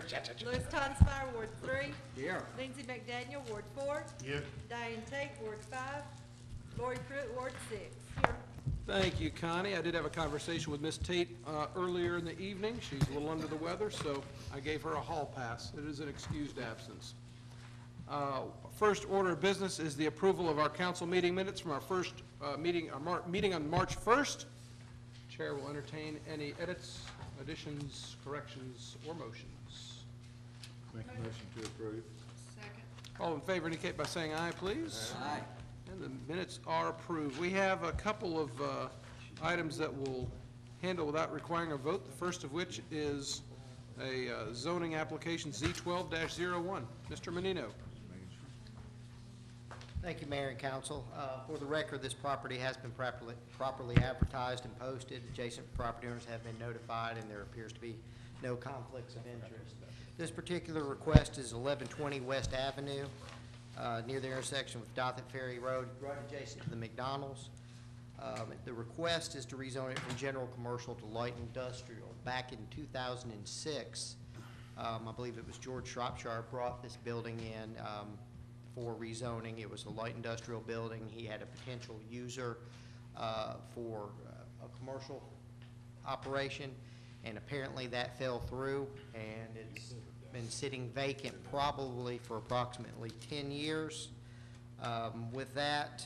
Here. Louis Tonsmeyer, Ward 3. Here. Lindsay McDaniel, Ward 4. Here. Diane Tate, Ward 5. Lori Pruitt, Ward 6. Here. Thank you, Connie. I did have a conversation with Miss Tate earlier in the evening. She's a little under the weather, so I gave her a hall pass. It is an excused absence. First order of business is the approval of our council meeting minutes from our first meeting on March 1st. Chair will entertain any edits, additions, corrections, or motions. Make a motion to approve. Second. All in favor indicate by saying aye, please. Aye. And the minutes are approved. We have a couple of items that we'll handle without requiring a vote, the first of which is a zoning application Z12-01. Mr. Menino. Thank you, Mayor and Council. For the record, this property has been properly advertised and posted. Adjacent property owners have been notified, and there appears to be no conflicts of interest. This particular request is 1120 West Avenue, near the intersection with Dothan Ferry Road, right adjacent to the McDonald's. The request is to rezone it from general commercial to light industrial. Back in 2006, I believe it was George Shropshire brought this building in for rezoning. It was a light industrial building. He had a potential user for a commercial operation, and apparently that fell through, and it's been sitting vacant probably for approximately 10 years. With that,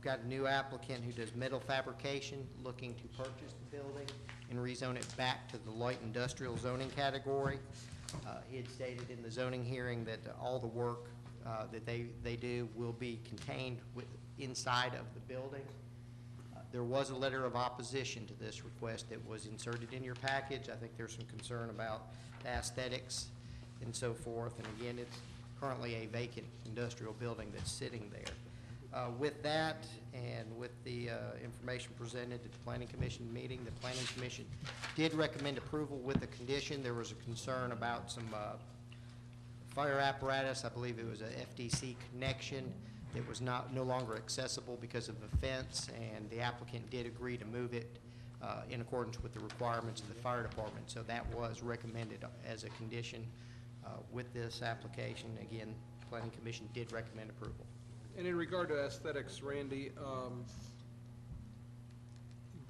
got a new applicant who does metal fabrication, looking to purchase the building and rezone it back to the light industrial zoning category. He had stated in the zoning hearing that all the work that they do will be contained inside of the building. There was a letter of opposition to this request that was inserted in your package. I think there's some concern about the aesthetics and so forth. And again, it's currently a vacant industrial building that's sitting there. With that, and with the information presented at the Planning Commission meeting, the Planning Commission did recommend approval with a condition. There was a concern about some fire apparatus. I believe it was a FDC connection that was no longer accessible because of the fence, and the applicant did agree to move it in accordance with the requirements of the fire department. So that was recommended as a condition with this application. Again, the Planning Commission did recommend approval. And in regard to aesthetics, Randy,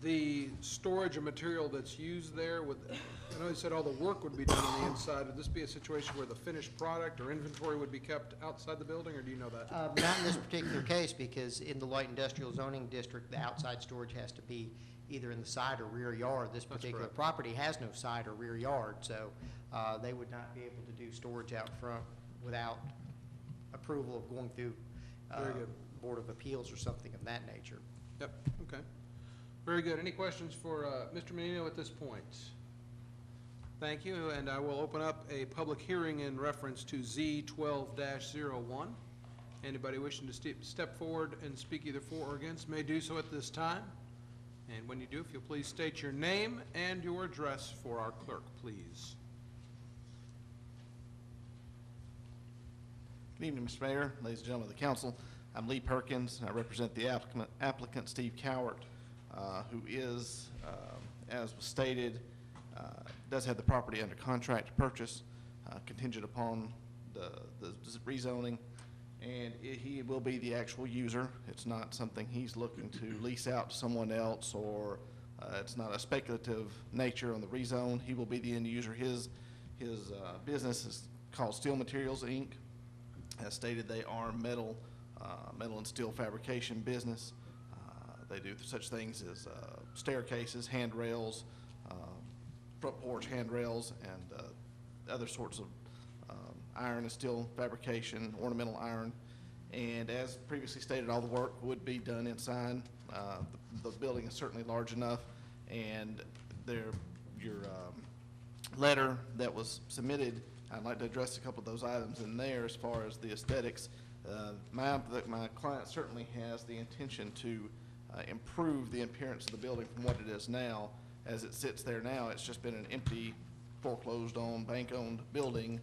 the storage of material that's used there, I know you said all the work would be done on the inside. Would this be a situation where the finished product or inventory would be kept outside the building, or do you know that? Not in this particular case, because in the light industrial zoning district, the outside storage has to be either in the side or rear yard. This particular property has no side or rear yard, so they would not be able to do storage out front without approval of going through Very good. Board of Appeals or something of that nature. Yep, okay. Very good. Any questions for Mr. Menino at this point? Thank you, and I will open up a public hearing in reference to Z12-01. Anybody wishing to step forward and speak either for or against may do so at this time. And when you do, if you'll please state your name and your address for our clerk, please. Good evening, Mr. Mayor, ladies and gentlemen of the council. I'm Lee Perkins. I represent the applicant Steve Cowart, who is, as was stated, does have the property under contract to purchase, contingent upon the rezoning, and he will be the actual user. It's not something he's looking to lease out to someone else, or it's not a speculative nature on the rezone. He will be the end user. His business is called Steel Materials, Inc. As stated, they are metal and steel fabrication business. They do such things as staircases, handrails, front porch handrails, and other sorts of iron and steel fabrication, ornamental iron. And as previously stated, all the work would be done inside. The building is certainly large enough, and your letter that was submitted, I'd like to address a couple of those items in there as far as the aesthetics. My client certainly has the intention to improve the appearance of the building from what it is now. As it sits there now, it's just been an empty, foreclosed-on, bank-owned building,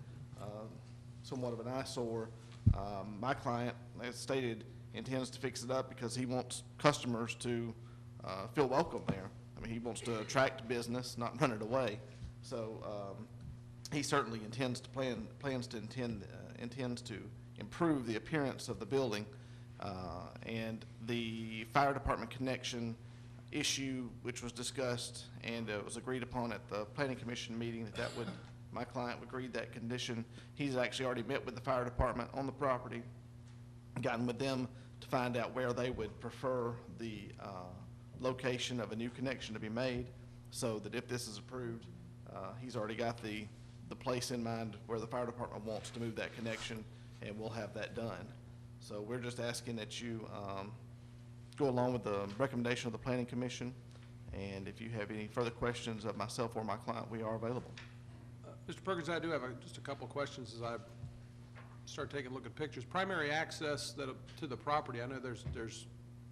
somewhat of an eyesore. My client, as stated, intends to fix it up because he wants customers to feel welcome there. I mean, he wants to attract business, not run it away. So he certainly intends to improve the appearance of the building. And the fire department connection issue, which was discussed and was agreed upon at the planning commission meeting, my client would agree that condition. He's actually already met with the fire department on the property, gotten with them to find out where they would prefer the location of a new connection to be made, so that if this is approved, he's already got the place in mind where the fire department wants to move that connection, and we'll have that done. So we're just asking that you go along with the recommendation of the planning commission, and if you have any further questions of myself or my client, we are available. Mr. Perkins, I do have just a couple questions as I start taking a look at pictures. Primary access to the property, I know there's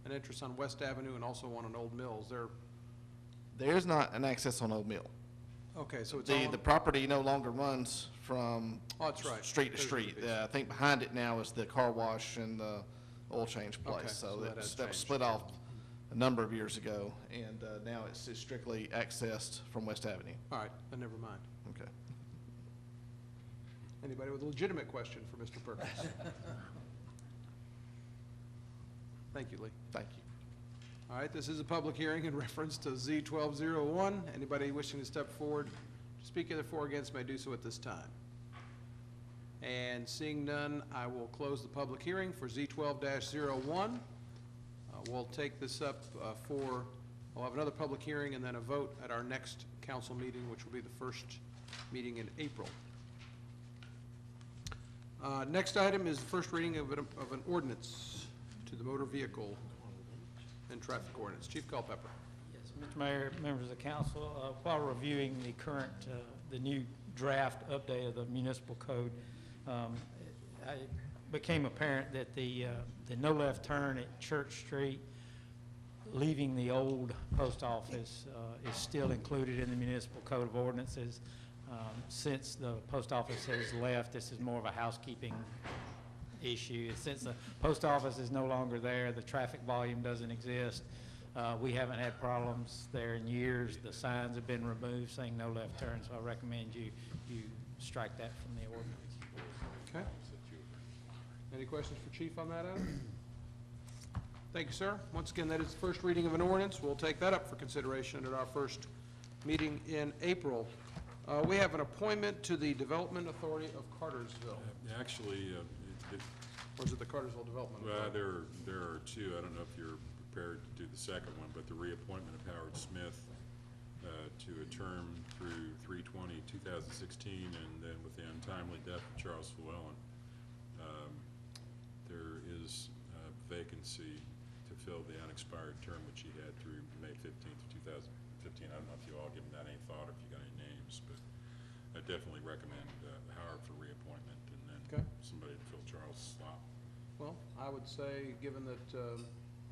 an entrance on West Avenue and also one on Old Mills. There's not an access on Old Mill. Okay, so it's all The property no longer runs from Oh, that's right. street to There's street. the piece. I think behind it now is the car wash and the oil change Okay, place. so that has that was changed. split off a number of years ago, and now it's strictly accessed from West Avenue. All right, then never mind. Okay. Anybody with a legitimate question for Mr. Perkins? Thank you, Lee. Thank you. All right, this is a public hearing in reference to Z-1201. Anybody wishing to step forward to speak either for or against may do so at this time. And seeing none, I will close the public hearing for Z-12-01. We'll take this up we'll have another public hearing and then a vote at our next council meeting, which will be the first meeting in April. Next item is the first reading of an ordinance to the motor vehicle and traffic ordinance. Chief Culpepper. Yes, Mr. Mayor, members of the council, while reviewing the current, the new draft update of the municipal code, it became apparent that the no left turn at Church Street, leaving the old post office, is still included in the municipal code of ordinances. Since the post office has left, this is more of a housekeeping issue. Since the post office is no longer there, the traffic volume doesn't exist. We haven't had problems there in years. The signs have been removed saying no left turn, so I recommend you strike that from the ordinance. Okay. Any questions for Chief on that item? Thank you, sir. Once again, that is the first reading of an ordinance. We'll take that up for consideration at our first meeting in April. We have an appointment to the Development Authority of Cartersville. Actually, Or is it the Cartersville Development well, Authority? there are two. I don't know if you're prepared to do the second one, but the reappointment of Howard Smith to a term through 3/20/2016, and then with the untimely death of Charles Llewellyn, there is a vacancy to fill the unexpired term which he had through May 15th of 2015. I don't know if you all given that any thought, or if you got any names, but I definitely recommend Howard for reappointment, and then Okay. somebody to fill Charles' slot. Well, I would say, given that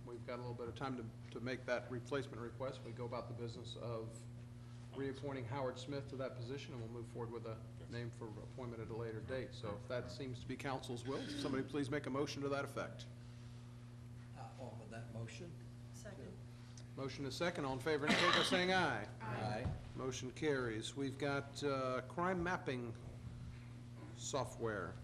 we've got a little bit of time to make that replacement request, we go about the business of reappointing Howard Smith to that position, and we'll move forward with a name for appointment at a later date. So if that seems to be council's will, somebody please make a motion to that effect. I offer that motion. Second. Motion is second. All in favor indicate by saying aye. Aye. Motion carries. We've got crime mapping software.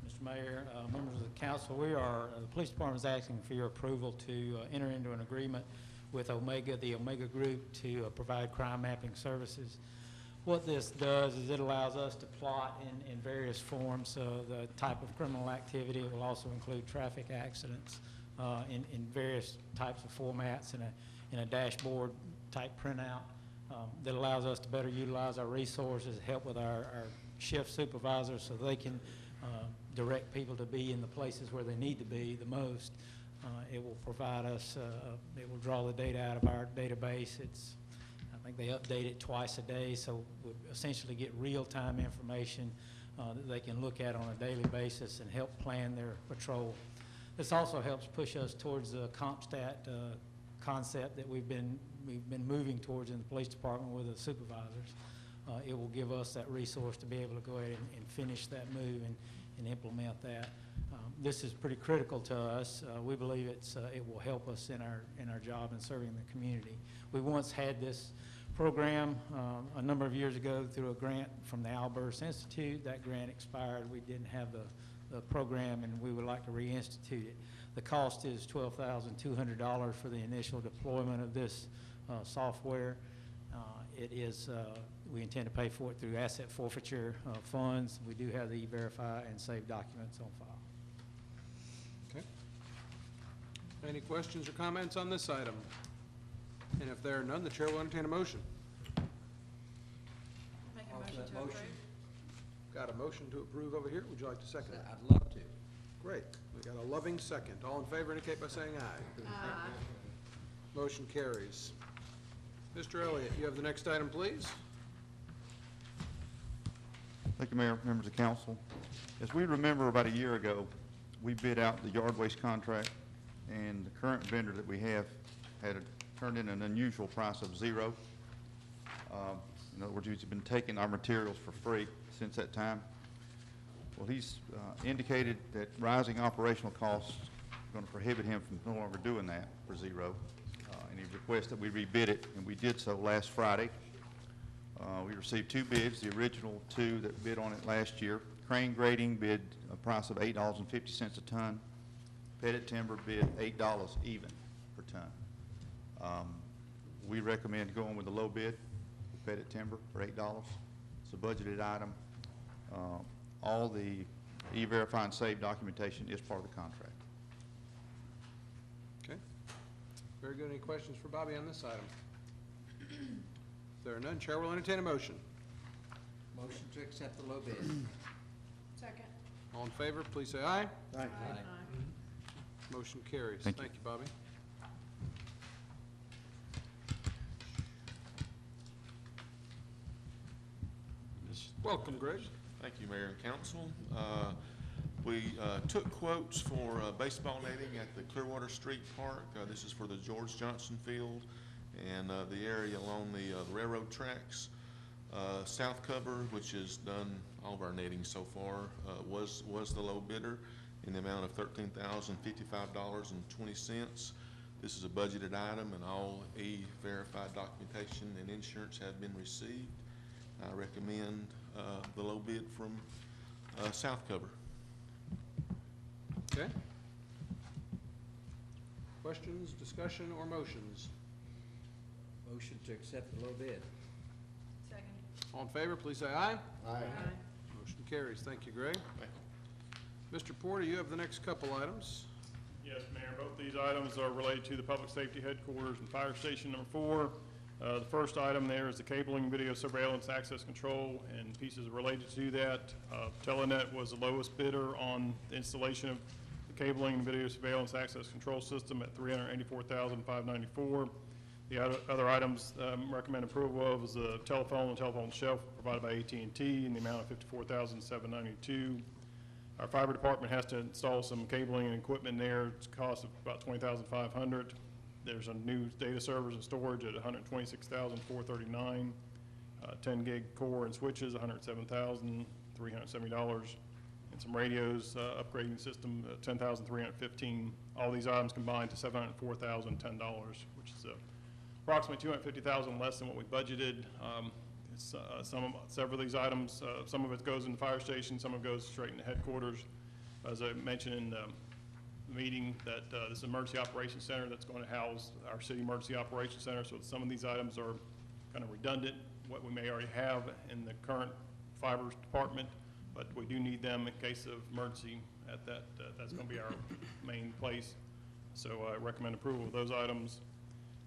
Yes, Mr. Mayor, members of the council, the police department is asking for your approval to enter into an agreement with the Omega Group to provide crime mapping services. What this does is it allows us to plot in various forms the type of criminal activity. It will also include traffic accidents in various types of formats in a dashboard type printout that allows us to better utilize our resources, help with our shift supervisors so they can direct people to be in the places where they need to be the most. It will provide us, it will draw the data out of our database. I think they update it twice a day, so we essentially get real-time information that they can look at on a daily basis and help plan their patrol. This also helps push us towards the CompStat concept that we've been moving towards in the police department with the supervisors. It will give us that resource to be able to go ahead and finish that move and implement that. This is pretty critical to us. We believe it will help us in our job in serving the community. We once had this program a number of years ago through a grant from the Alburst Institute. That grant expired. We didn't have the program, and we would like to reinstitute it. The cost is $12,200 for the initial deployment of this software. It is, we intend to pay for it through asset forfeiture funds. We do have the E-Verify and save documents on file. Okay. Any questions or comments on this item? And if there are none, the chair will entertain a motion. Make a Offer motion that to motion. approve. Got a motion to approve over here. Would you like to second it? I'd love to. Great. We got a loving second. All in favor indicate by saying aye. Aye. Motion carries. Mr. Elliott, you have the next item, please. Thank you, Mayor, members of council. As we remember, about a year ago, we bid out the yard waste contract, and the current vendor that we have had turned in an unusual price of $0. In other words, he's been taking our materials for free since that time. Well, he's indicated that rising operational costs are going to prohibit him from no longer doing that for $0. And he requests that we rebid it, and we did so last Friday. We received 2 bids, the original 2 that bid on it last year. Crane Grading bid a price of $8.50 a ton. Pettit Timber bid $8 even per ton. We recommend going with the low bid, Pettit Timber, for $8. It's a budgeted item. All the E-Verify and save documentation is part of the contract. Okay. Very good. Any questions for Bobby on this item? If there are none, chair will entertain a motion. Motion to accept the low bid. Second. All in favor, please say aye. Aye. Motion carries. Thank you. Thank you, Bobby. Welcome, Greg. Thank you, Mayor and Council. We took quotes for baseball netting at the Clearwater Street Park. This is for the George Johnson Field and the area along the railroad tracks. South Cover, which has done all of our netting so far, was the low bidder in the amount of $13,055.20. This is a budgeted item, and all E-Verified documentation and insurance have been received. I recommend the low bid from South Cover. Okay. Questions, discussion, or motions? Motion to accept the low bid. Second. All in favor, please say aye. Aye. Motion carries. Thank you, Greg. Mr. Porter, you have the next couple items. Yes, Mayor, both these items are related to the Public Safety Headquarters and Fire Station number 4. The first item there is the cabling, video surveillance, access control, and pieces related to that. Telenet was the lowest bidder on the installation of the cabling and video surveillance access control system at $384,594. The other items recommend approval of is the telephone and telephone shelf provided by AT&T in the amount of $54,792. Our fiber department has to install some cabling and equipment there. It's a cost of about $20,500. There's a new data servers and storage at $126,439. 10 gig core and switches, $107,370. And some radios, upgrading system, $10,315. All these items combined to $704,010, which is approximately $250,000 less than what we budgeted. Several of these items, some of it goes in the fire station, some of it goes straight into headquarters. As I mentioned in the meeting, that this emergency operations center that's going to house our city emergency operations center, so some of these items are kind of redundant, what we may already have in the current fibers department, but we do need them in case of emergency at that. That's going to be our main place. So I recommend approval of those items.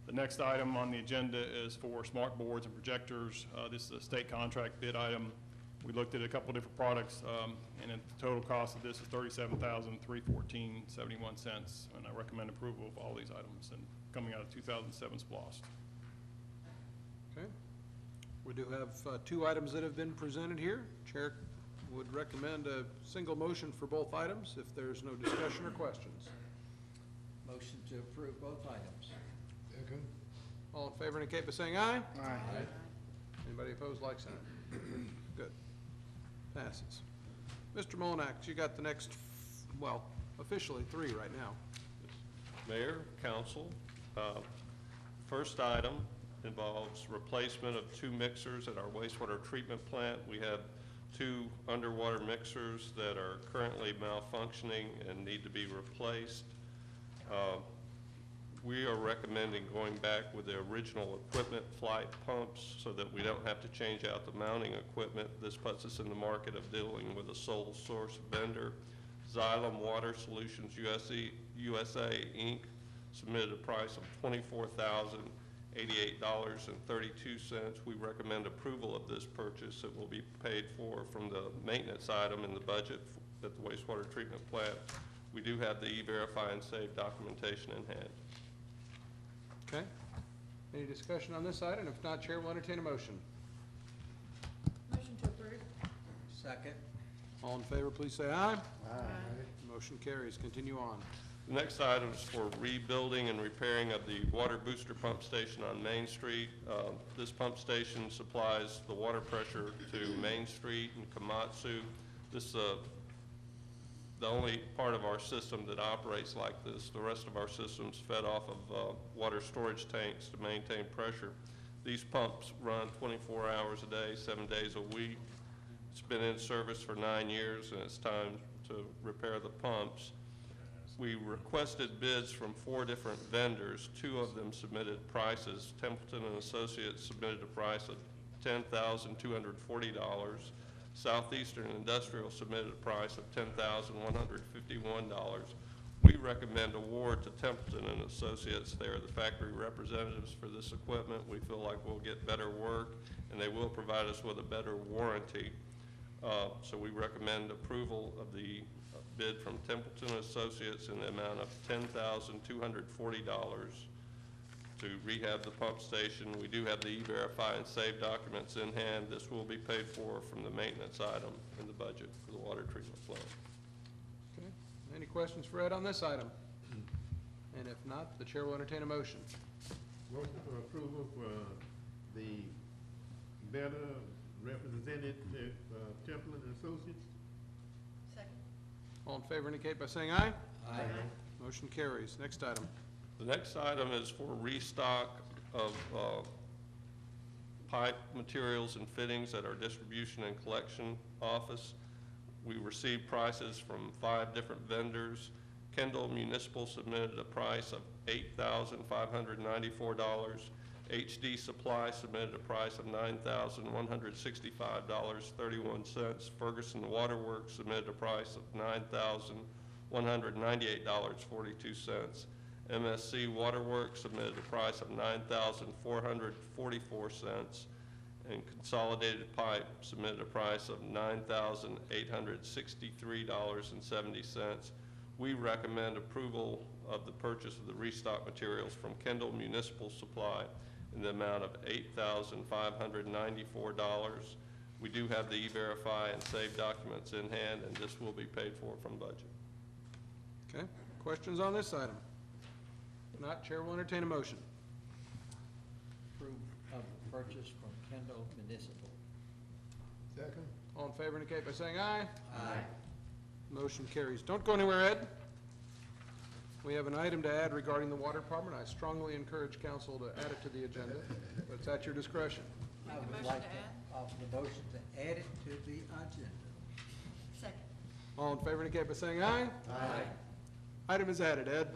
The next item on the agenda is for smart boards and projectors. This is a state contract bid item. We looked at a couple different products, and the total cost of this is $37,314.71, and I recommend approval of all these items and coming out of 2007 SPLOST. Okay. We do have 2 items that have been presented here. Chair would recommend a single motion for both items if there's no discussion or questions. Motion to approve both items. All in favor indicate by saying aye. Aye. Anybody opposed, like sign. Good. Passes. Mr. Molinax, you got the next, well, officially 3 right now. Mayor, council, first item involves replacement of 2 mixers at our wastewater treatment plant. We have 2 underwater mixers that are currently malfunctioning and need to be replaced. We are recommending going back with the original equipment, flight pumps, so that we don't have to change out the mounting equipment. This puts us in the market of dealing with a sole source vendor. Xylem Water Solutions USA Inc. submitted a price of $24,088.32. We recommend approval of this purchase. It will be paid for from the maintenance item in the budget at the wastewater treatment plant. We do have the E-Verify and Save documentation in hand. Okay. Any discussion on this item? If not, Chair will entertain a motion. Motion to approve. Second. All in favor, please say aye. Aye. Motion carries. Continue on. The next item is for rebuilding and repairing of the water booster pump station on Main Street. This pump station supplies the water pressure to Main Street and Komatsu. This is the only part of our system that operates like this. The rest of our system's fed off of water storage tanks to maintain pressure. These pumps run 24 hours a day, 7 days a week. It's been in service for 9 years, and it's time to repair the pumps. We requested bids from 4 different vendors. 2 of them submitted prices. Templeton and Associates submitted a price of $10,240. Southeastern Industrial submitted a price of $10,151. We recommend award to Templeton and Associates. They are the factory representatives for this equipment. We feel like we'll get better work, and they will provide us with a better warranty. So we recommend approval of the bid from Templeton Associates in the amount of $10,240 to rehab the pump station. We do have the E-Verify and Save documents in hand. This will be paid for from the maintenance item in the budget for the water treatment plant. Okay. Any questions for Ed on this item? And if not, the chair will entertain a motion. Motion for approval for the better represented Templeton and Associates. Second. All in favor indicate by saying aye. Aye. Motion carries. Next item. The next item is for restock of pipe materials and fittings at our distribution and collection office. We received prices from 5 different vendors. Kendall Municipal submitted a price of $8,594. HD Supply submitted a price of $9,165.31. Ferguson Waterworks submitted a price of $9,198.42. MSC Waterworks submitted a price of $9,444, and Consolidated Pipe submitted a price of $9,863.70. We recommend approval of the purchase of the restock materials from Kendall Municipal Supply in the amount of $8,594. We do have the E-Verify and Save documents in hand, and this will be paid for from budget. Okay. Questions on this item? If not, chair will entertain a motion. Approve of the purchase from Kendall Municipal. Second. All in favor indicate by saying aye. Aye. Motion carries. Don't go anywhere, Ed. We have an item to add regarding the water department. I strongly encourage council to add it to the agenda, but it's at your discretion. I Make a would motion like to to add. offer the motion to add it to the agenda. Second. All in favor indicate by saying aye. Aye. Item is added, Ed.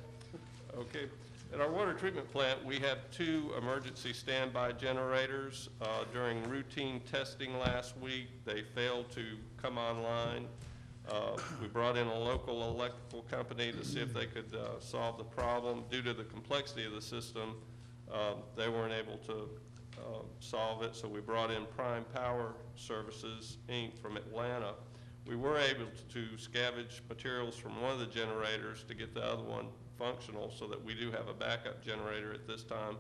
Okay. At our water treatment plant, we have 2 emergency standby generators. During routine testing last week, they failed to come online. We brought in a local electrical company to see if they could solve the problem. Due to the complexity of the system, they weren't able to solve it, so we brought in Prime Power Services, Inc. from Atlanta. We were able to scavenge materials from one of the generators to get the other one functional so that we do have a backup generator at this time,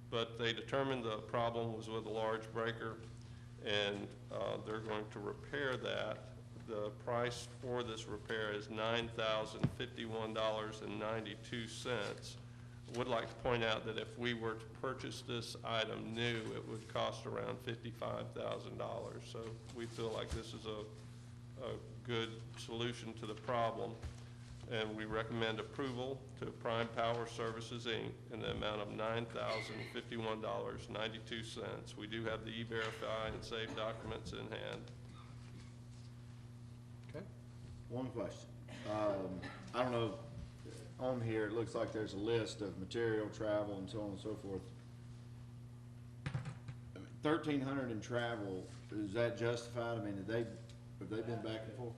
but they determined the problem was with a large breaker, and they're going to repair that. The price for this repair is $9,051.92. I would like to point out that if we were to purchase this item new, it would cost around $55,000. So we feel like this is a good solution to the problem. and we recommend approval to Prime Power Services, Inc. in the amount of $9,051.92. We do have the E-Verify and save documents in hand. Okay? One question. I don't know, on here, it looks like there's a list of material, travel, and so on and so forth. 1,300 in travel, is that justified? I mean, have they been back and forth?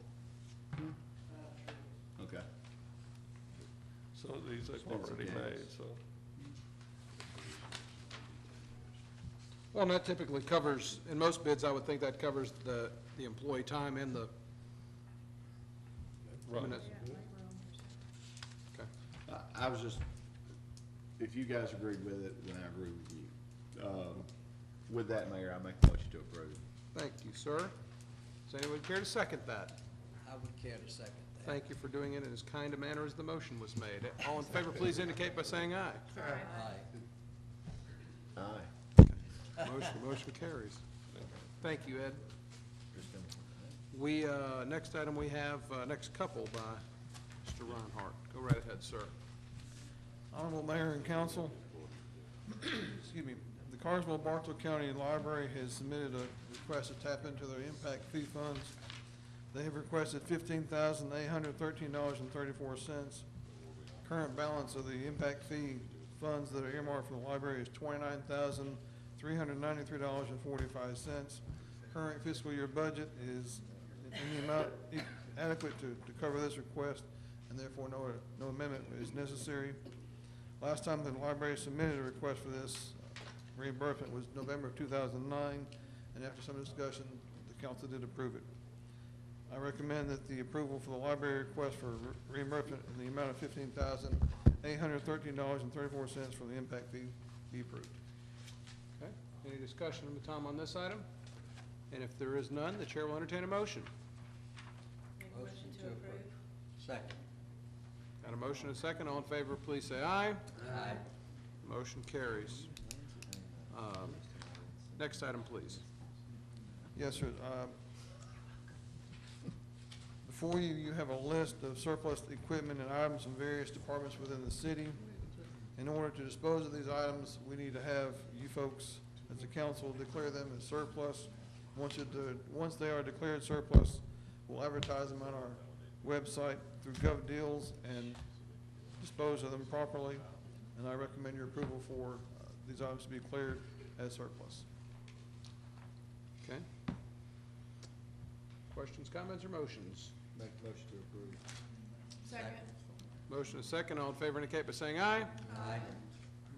Okay. Some of these I've Expensive already gas. made, so. Well, and that typically covers, in most bids, I would think that covers the employee time and the. I mean, that's- Okay. I was just, if you guys agreed with it, then I agree with you. With that, Mayor, I make a motion to approve. Thank you, sir. Does anyone care to second that? I would care to second that. Thank you for doing it in as kind a manner as the motion was made. All in favor, please indicate by saying aye. Aye. Aye. Motion carries. Thank you, Ed. We, next item we have, next couple by Mr. Reinhardt. Go right ahead, sir. Honorable Mayor and Council, excuse me, the Cartersville Bartow County Library has submitted a request to tap into their impact fee funds. They have requested $15,813.34. Current balance of the impact fee funds that are earmarked for the library is $29,393.45. Current fiscal year budget is in the amount adequate to cover this request, and therefore no amendment is necessary. Last time the library submitted a request for this reimbursement was November of 2009, and after some discussion, the council did approve it. I recommend that the approval for the library request for reimbursement in the amount of $15,813.34 for the impact fee be approved. Okay, any discussion, Tom, on this item? And if there is none, the chair will entertain a motion. Motion to approve. Second. Got a motion and a second. All in favor, please say aye. Aye. Motion carries. Next item, please. Yes, sir. Before you, you have a list of surplus equipment and items from various departments within the city. In order to dispose of these items, we need to have you folks, as a council, declare them as surplus. Once they are declared surplus, we'll advertise them on our website through GovDeals and dispose of them properly. And I recommend your approval for these items to be declared as surplus. Okay. Questions, comments, or motions? Make a motion to approve. Second. Motion is second. All in favor indicate by saying aye. Aye.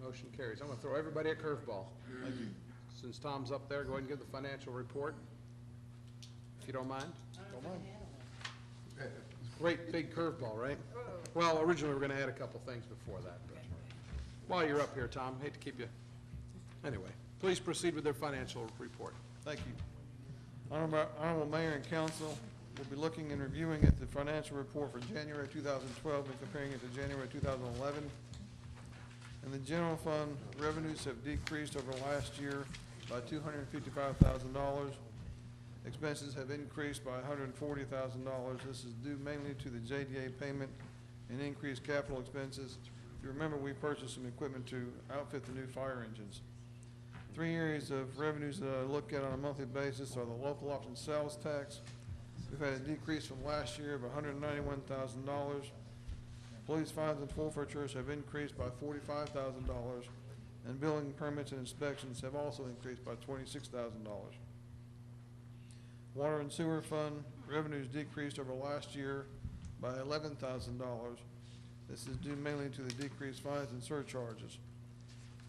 Motion carries. I'm going to throw everybody a curveball. Thank you. Since Tom's up there, go ahead and give the financial report, if you don't mind. Don't mind. Great big curveball, right? Well, originally, we were going to add a couple things before that. But while you're up here, Tom, hate to keep you. Anyway, please proceed with their financial report. Thank you. Honorable Mayor and Council, we'll be looking and reviewing at the financial report for January 2012 and comparing it to January 2011. In the general fund, revenues have decreased over last year by $255,000. Expenses have increased by $140,000. This is due mainly to the JDA payment and increased capital expenses. If you remember, we purchased some equipment to outfit the new fire engines. Three areas of revenues that I look at on a monthly basis are the local option sales tax. We've had a decrease from last year of $191,000. Police fines and forfeitures have increased by $45,000, and building permits and inspections have also increased by $26,000. Water and sewer fund revenues decreased over last year by $11,000. This is due mainly to the decreased fines and surcharges.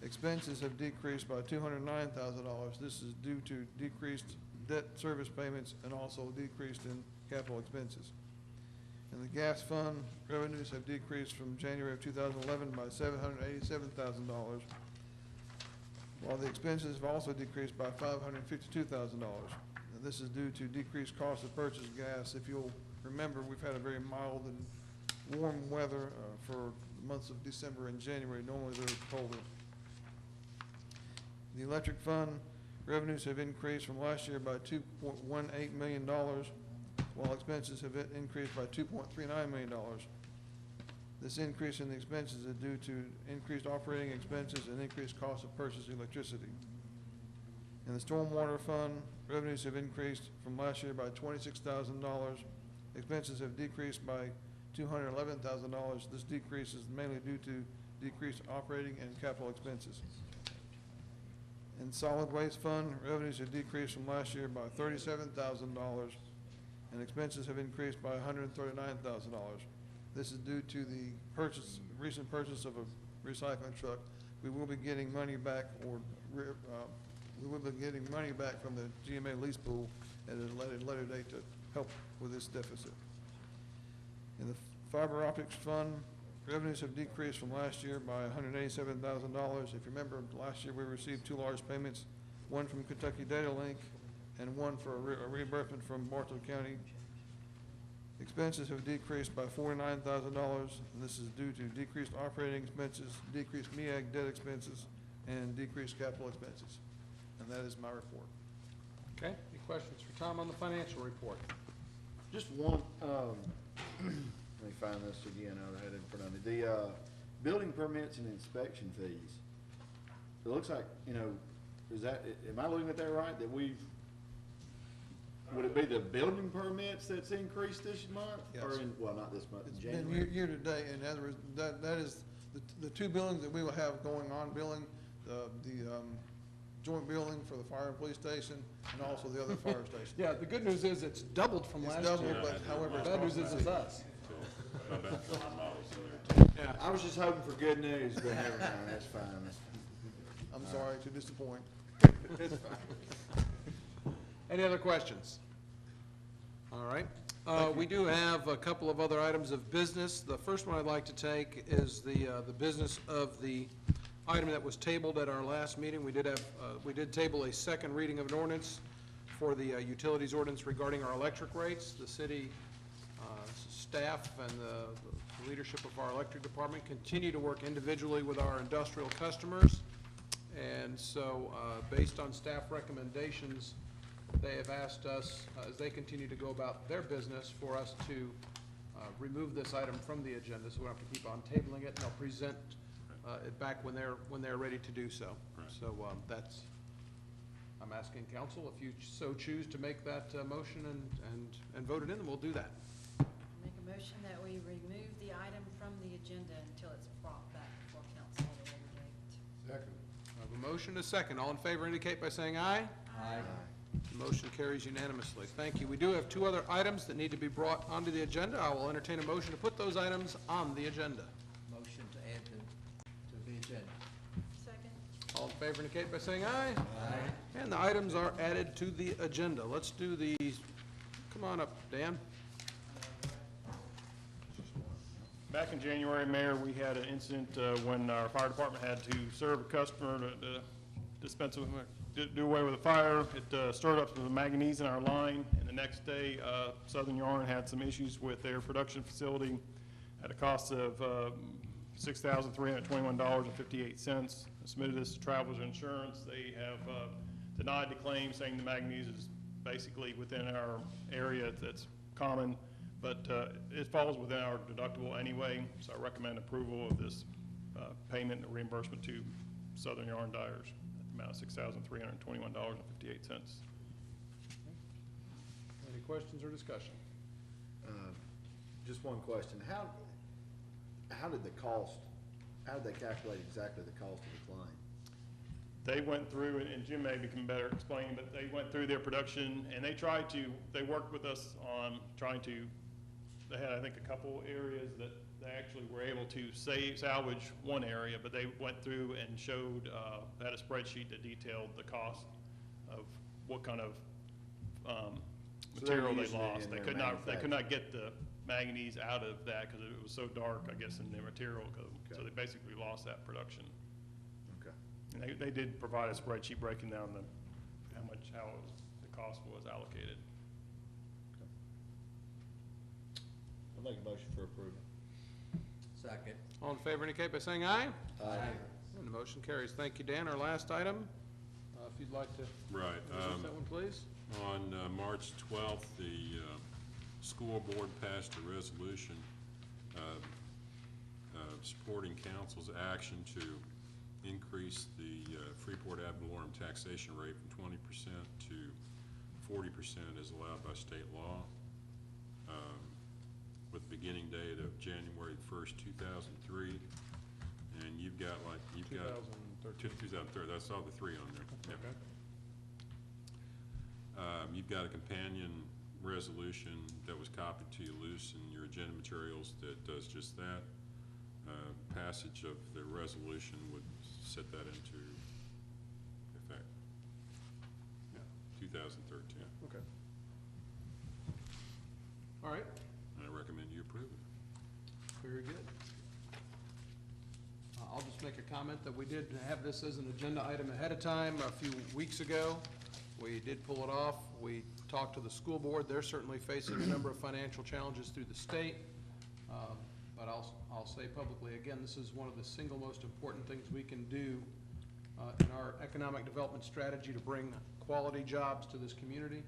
Expenses have decreased by $209,000. This is due to decreased debt service payments and also decreased in capital expenses. In the gas fund, revenues have decreased from January of 2011 by $787,000, while the expenses have also decreased by $552,000. This is due to decreased cost of purchased gas. If you'll remember, we've had a very mild and warm weather for the months of December and January. Normally they're colder. The electric fund revenues have increased from last year by $2.18 million, while expenses have increased by $2.39 million. This increase in the expenses is due to increased operating expenses and increased cost of purchasing electricity. In the stormwater fund, revenues have increased from last year by $26,000. Expenses have decreased by $211,000. This decrease is mainly due to decreased operating and capital expenses. In solid waste fund, revenues have decreased from last year by $37,000, and expenses have increased by $139,000. This is due to the recent purchase of a recycling truck. We will be getting money back, we will be getting money back from the GMA lease pool at a later date to help with this deficit. In the fiber optics fund, revenues have decreased from last year by $187,000. If you remember, last year we received two large payments, one from Kentucky Data Link and one for a reimbursement from Bartow County. Expenses have decreased by $49,000, and this is due to decreased operating expenses, decreased MEAG debt expenses, and decreased capital expenses. And that is my report. Okay, any questions for Tom on the financial report? Just one, let me find this again, I had it in front of me. The, building permits and inspection fees. It looks like, you know, is that, am I looking at that right, that we've, would it be the building permits that's increased this month? Yes. Or in, well, not this month, It's in been January? year to date, and that is the two billings that we will have going on, billing, the joint billing for the fire and police station, and also the other fire station. Yeah, the good news is it's doubled from It's last year. doubled, but however, The bad news is it's us. About 200 miles in there, too. Yeah. I was just hoping for good news, but never mind, that's fine. I'm sorry to disappoint. It's fine. Any other questions? All right. We do have a couple of other items of business. The first one I'd like to take is the business of the item that was tabled at our last meeting. We did table a second reading of an ordinance for the utilities ordinance regarding our electric rates. The city staff and the leadership of our electric department continue to work individually with our industrial customers. And so, based on staff recommendations, they have asked us, as they continue to go about their business, for us to remove this item from the agenda, so we don't have to keep on tabling it, and they'll present it back when they're ready to do so. Right. So I'm asking council, if you so choose to make that motion and vote it in, then we'll do that. Make a motion that we remove the item from the agenda until it's brought back before council at a later date. Second. I have a motion, a second. All in favor indicate by saying aye. Aye. The motion carries unanimously. Thank you. We do have two other items that need to be brought onto the agenda. I will entertain a motion to put those items on the agenda. Motion to add to the agenda. Second. All in favor indicate by saying aye. Aye. And the items are added to the agenda. Let's do these. Come on up, Dan. Back in January, Mayor, we had an incident when our fire department had to serve a customer to dispense with, do away with a fire. It stirred up some manganese in our line, and the next day, Southern Yarn had some issues with their production facility at a cost of $6,321.58. I submitted this to Travelers Insurance. They have denied the claim, saying the manganese is basically within our area that's common, but it falls within our deductible anyway, so I recommend approval of this payment and reimbursement to Southern Yarn Dyers at the amount of $6,321.58. Any questions or discussion? Just one question. How did they calculate exactly the cost of the claim? They went through, and Jim may can better explain, but they went through their production, and they worked with us on trying to, they had, I think, a couple areas that they actually were able to salvage one area, but they went through and showed, had a spreadsheet that detailed the cost of what kind of material they using it lost. in They their could not manufacturing. get the manganese out of that because it was so dark, I guess, in their material code. So Okay. they basically lost that production. Okay. And they did provide a spreadsheet breaking down the cost was allocated. I'll make a motion for approval. Second. All in favor indicate by saying aye. Aye. And the motion carries. Thank you, Dan. Our last item, if you'd like to Right. introduce that one, please. On March 12th, the school board passed a resolution supporting council's action to increase the Freeport ad valorem taxation rate from 20% to 40% as allowed by state law, with beginning date of January 1st, 2003. And you've got 2013, that's all the three on there. Yep. Okay. You've got a companion resolution that was copied to you loose in your agenda materials that does just that. Passage of the resolution would set that into effect. Yeah. 2013. Okay. All right, And I recommend you approve it. very good. I'll just make a comment that we did have this as an agenda item ahead of time a few weeks ago. We did pull it off. We talked to the school board. They're certainly facing a number of financial challenges through the state. But I'll say publicly, again, this is one of the single most important things we can do in our economic development strategy to bring quality jobs to this community.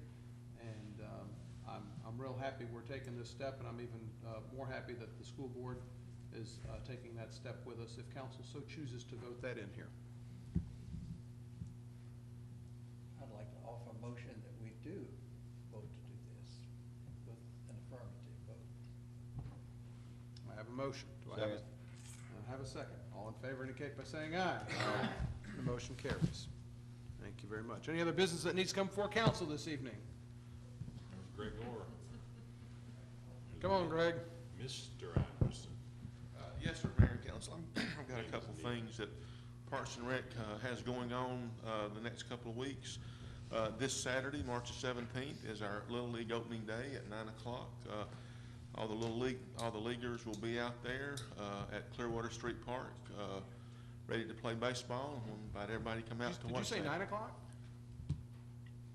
And I'm real happy we're taking this step, and I'm even more happy that the school board is taking that step with us if council so chooses to vote that in here. I'd like to offer a motion that we do vote to do this with an affirmative vote. I have a motion. Do I have a second? All in favor indicate by saying aye. Aye. The motion carries. Thank you very much. Any other business that needs to come before council this evening? There's Greg Gore. Come on, Greg. Mr. Anderson. Yes, sir, Mayor and Council. I've got a couple things that Parks and Rec has going on the next couple of weeks. This Saturday, March the 17th, is our Little League opening day at 9 o'clock. All the leaguers will be out there at Clearwater Street Park, ready to play baseball, and we'll invite everybody to come out to watch that. Did you say 9 o'clock?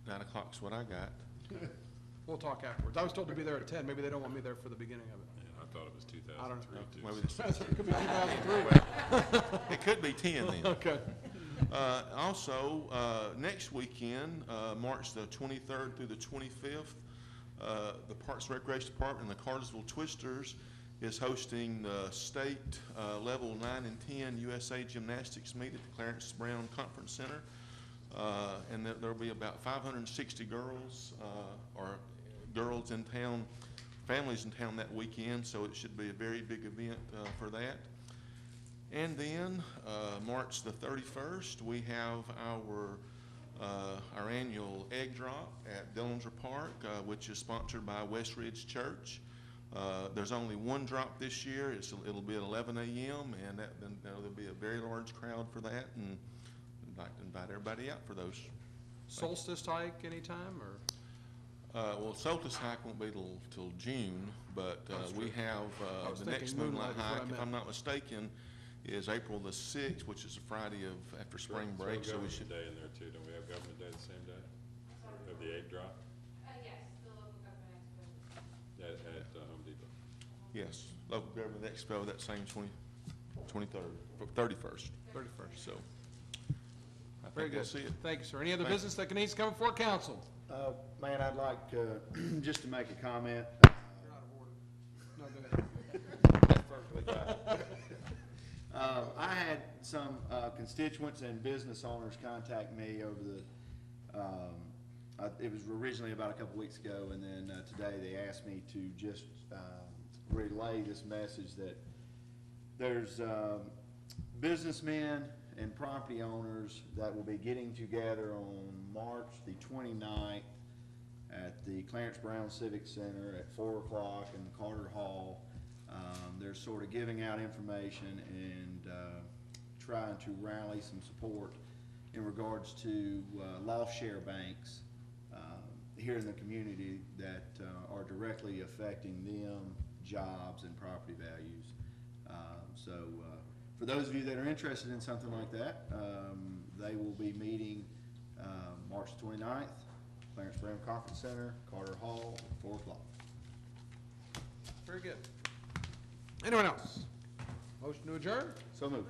9 o'clock's what I got. We'll talk afterwards. I was told to be there at 10. Maybe they don't want me there for the beginning of it. Yeah, I thought it was 2003 I don't know. too. Maybe this- It could be 2003. It could be 10 then. Okay. Also, next weekend, March the 23rd through the 25th, the Parks and Recreation Department and the Cartersville Twisters is hosting the state level 9 and 10 USA Gymnastics meet at the Clarence Brown Conference Center. And there'll be about 560 girls in town, families in town that weekend, so it should be a very big event for that. And then March the 31st, we have our annual egg drop at Dillinger Park, which is sponsored by West Ridge Church. There's only one drop this year. It'll be at 11 a.m. and there'll be a very large crowd for that, and I'd like to invite everybody out for those. Solstice hike anytime, or? Well, Solstice hike won't be till June, but we have I was the next thinking Moonlight Moonlight is what I hike, if meant. I'm not mistaken, is April the 6th, which is a Friday after spring break, so we Government should. Day in there too. Don't we have Government Day the same day? Of the egg drop? Yes, the local government expo. At Home Depot. Yes, local government expo, that same 31st. 31st. So, I Very think we'll good. see it. Thank you, sir. Any other Thank you. business that needs to come before council? Man, I'd like just to make a comment. You're out of order. No, go ahead. Perfectly fine. I had some constituents and business owners contact me over it was originally about a couple weeks ago, and then today they asked me to just relay this message that there's businessmen and property owners that will be getting together on March the 29th at the Clarence Brown Civic Center at 4 o'clock in Carter Hall. They're sort of giving out information and trying to rally some support in regards to lost share banks here in the community that are directly affecting them, jobs and property values. So for those of you that are interested in something like that, they will be meeting March 29th, Clarence Brown Conference Center, Carter Hall, at 4 o'clock. Very good. Anyone else? Motion to adjourn? So moved.